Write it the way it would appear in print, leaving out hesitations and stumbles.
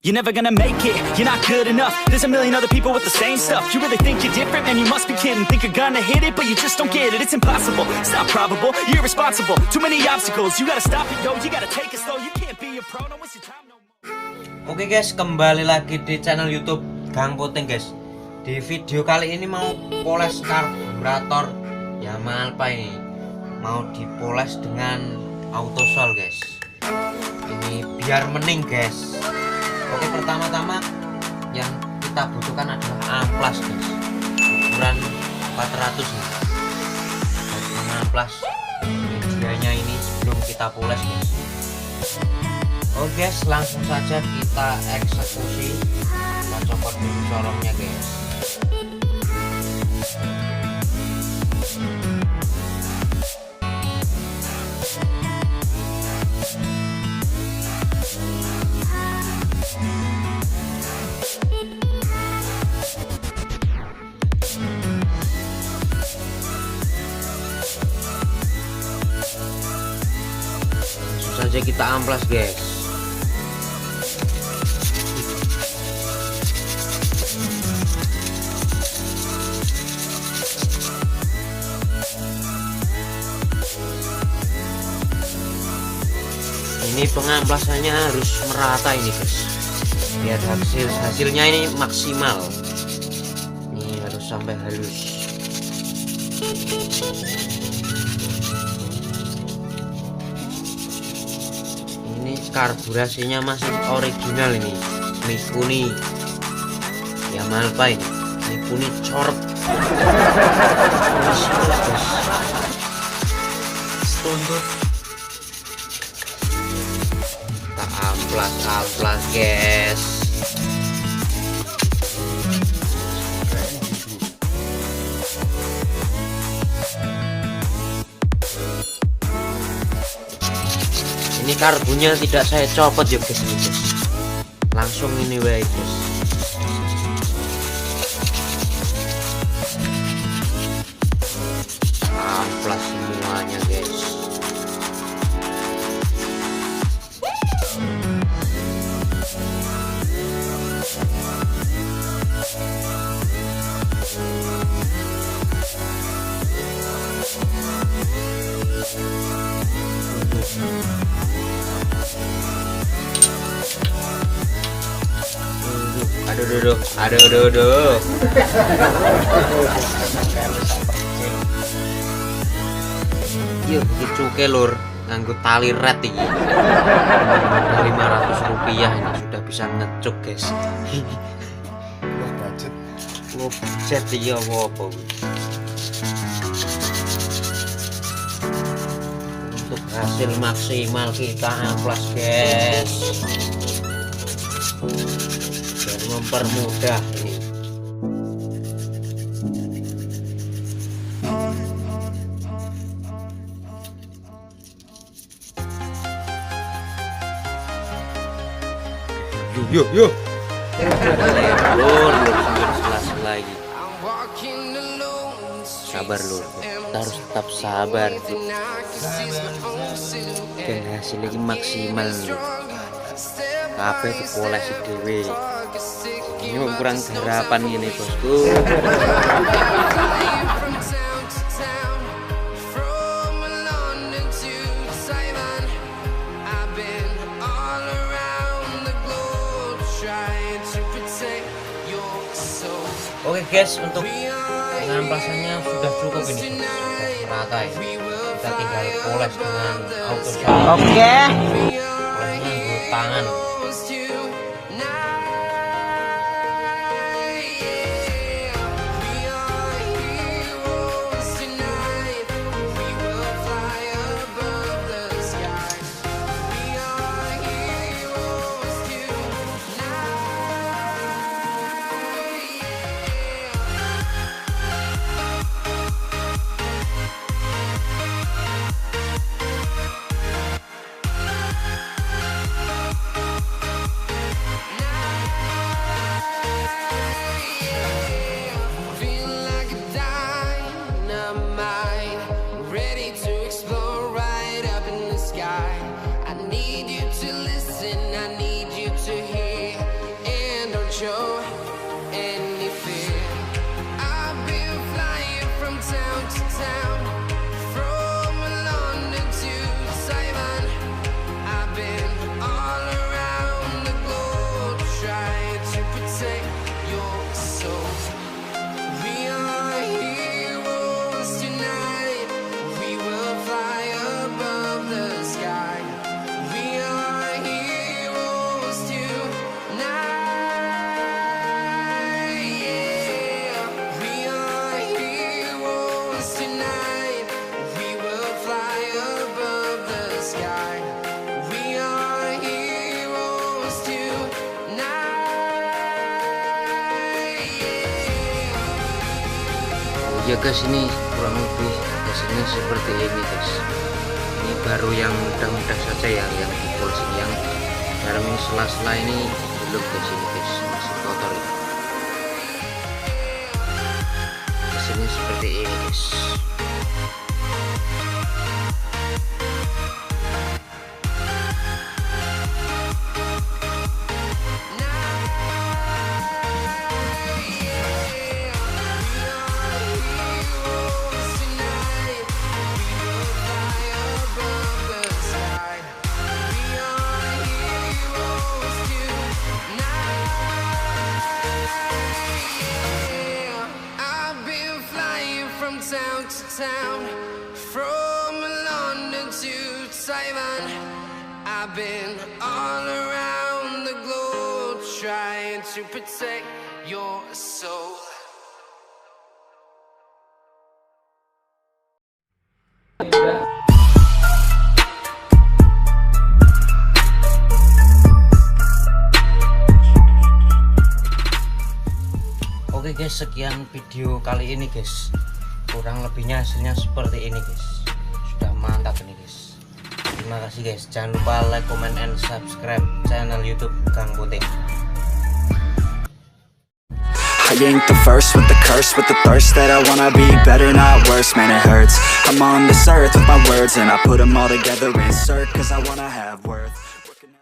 You're never gonna make it, you're not good enough. There's a million other people with the same stuff. You really think you're different? Man, you must be kidding. Think you're gonna hit it, but you just don't get it. It's impossible, it's not probable, you're irresponsible. Too many obstacles, you gotta stop it, yo. You gotta take it slow, you can't be a pro. Don't waste your time no more. Oke guys, kembali lagi di channel YouTube Gang Puting guys. Di video kali ini mau poles karburator Yamaha Alpha ini. Mau dipoles dengan auto sol guys. Ini biar bening guys. Oke, pertama-tama yang kita butuhkan adalah amplas guys, ukuran 400 nih. Amplas medianya ini sebelum kita poles guys. Oke guys, langsung saja kita eksekusi. Kita copot dulu colongnya guys. Saja kita amplas guys. Ini pengamplasannya harus merata ini guys, biar hasilnya ini maksimal. Ini harus sampai halus. Ini karburasinya masih original ini Mikuni Yamaha Alpha ini Mikuni corp. Tuntut kita amplas guys. Ini karbunya tidak saya copot ya guys, langsung ini baik guys. Amplas semuanya guys. Aduh. Yuk dicuke lur, nganggo tali red iki. 500 rupiah ini sudah bisa ngecuk guys. Budget iya apa. Untuk hasil maksimal kita amplas guys, biar mempermudah ini. Yuk. Lur, lagi. Sabar lur, kita harus tetap sabar. Dan hasil ini maksimal lur. Kabeh dipoles dhewe. Ini kurang garapan ini bosku. Oke guys, untuk pengamplasannya sudah cukup ini, sudah merata ya. Kita tinggal poles dengan auto sol. Oke. Polesnya dengan tangan. Ya guys, ini kurang lebih hasilnya seperti ini guys. Ini baru yang mudah-mudah saja ya, yang dipol sini, yang dalam ini sela-sela ini belum guys, ini guys masih kotor ya. Hasilnya seperti ini guys. Town to town, from London to Taiwan, I've been all around the globe trying to protect your soul. Oke guys, sekian video kali ini guys. Kurang lebihnya hasilnya seperti ini guys. Sudah mantap ini guys. Terima kasih guys. Jangan lupa like, comment, and subscribe channel YouTube Kang Puting. I ain't the first with the curse, with the thirst that I wanna be better, not worse, man it hurts. I'm on this earth with my words and I put them all together, insert, cause I wanna have worth.